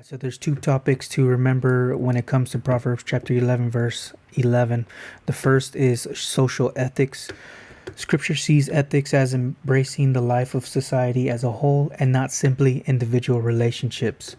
So there's two topics to remember when it comes to Proverbs chapter 11, verse 11. The first is social ethics. Scripture sees ethics as embracing the life of society as a whole and not simply individual relationships.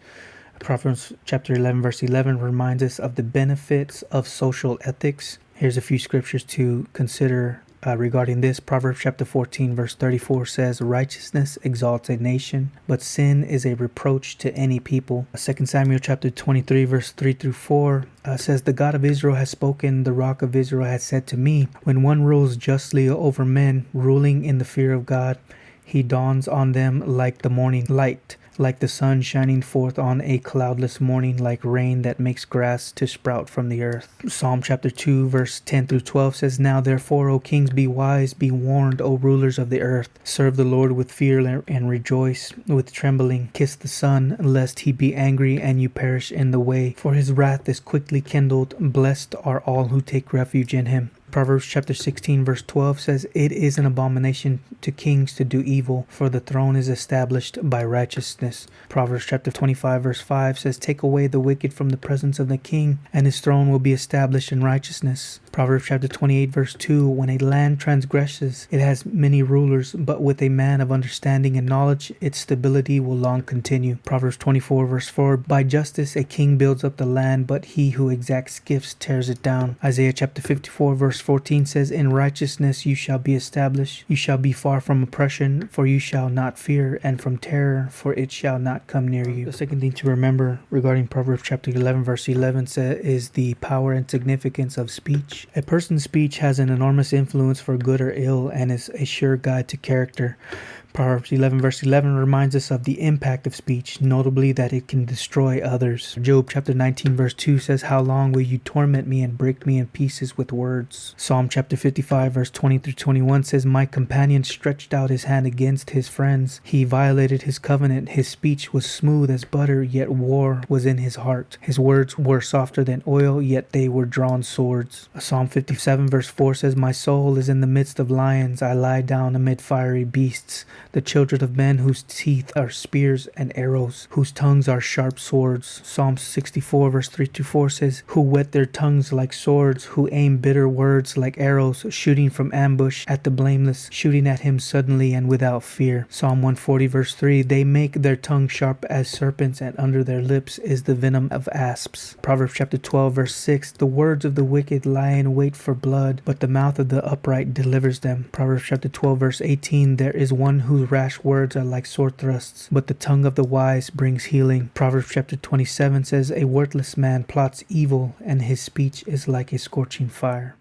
Proverbs chapter 11, verse 11 reminds us of the benefits of social ethics. Here's a few scriptures to consider regarding this. Proverbs chapter 14, verse 34 says, "Righteousness exalts a nation, but sin is a reproach to any people." 2 Samuel chapter 23, verse 3 through 4 says, "The God of Israel has spoken, the rock of Israel has said to me, when one rules justly over men, ruling in the fear of God, he dawns on them like the morning light, like the sun shining forth on a cloudless morning, like rain that makes grass to sprout from the earth." Psalm chapter 2, verse 10 through 12 says, "Now therefore, O kings, be wise, be warned, O rulers of the earth. Serve the Lord with fear and rejoice with trembling. Kiss the Son, lest he be angry and you perish in the way, for his wrath is quickly kindled. Blessed are all who take refuge in him." Proverbs chapter 16, verse 12 says, "It is an abomination to kings to do evil, for the throne is established by righteousness." Proverbs chapter 25, verse 5 says, "Take away the wicked from the presence of the king, and his throne will be established in righteousness." Proverbs chapter 28, verse 2, "When a land transgresses, it has many rulers, but with a man of understanding and knowledge, its stability will long continue." Proverbs 24, verse 4, "By justice a king builds up the land, but he who exacts gifts tears it down." Isaiah chapter 54, verse 14 says, "In righteousness you shall be established. You shall be far from oppression, for you shall not fear, and from terror, for it shall not come near you." The second thing to remember regarding Proverbs chapter 11, verse 11 is the power and significance of speech. A person's speech has an enormous influence for good or ill and is a sure guide to character. Proverbs 11, verse 11 reminds us of the impact of speech, notably that it can destroy others. Job chapter 19, verse 2 says, "How long will you torment me and break me in pieces with words?" Psalm chapter 55, verse 20 through 21 says, "My companion stretched out his hand against his friends. He violated his covenant. His speech was smooth as butter, yet war was in his heart. His words were softer than oil, yet they were drawn swords." Psalm 57, verse 4 says, "My soul is in the midst of lions. I lie down amid fiery beasts. The children of men whose teeth are spears and arrows, whose tongues are sharp swords." Psalm 64, verse 3 to 4 says, "Who whet their tongues like swords, who aim bitter words like arrows, shooting from ambush at the blameless, shooting at him suddenly and without fear." Psalm 140, verse 3, "They make their tongue sharp as serpents, and under their lips is the venom of asps." Proverbs chapter 12, verse 6, "The words of the wicked lie in wait for blood, but the mouth of the upright delivers them." Proverbs chapter 12, verse 18, "There is one whose rash words are like sword thrusts, but the tongue of the wise brings healing." Proverbs chapter 27 says, "A worthless man plots evil, and his speech is like a scorching fire."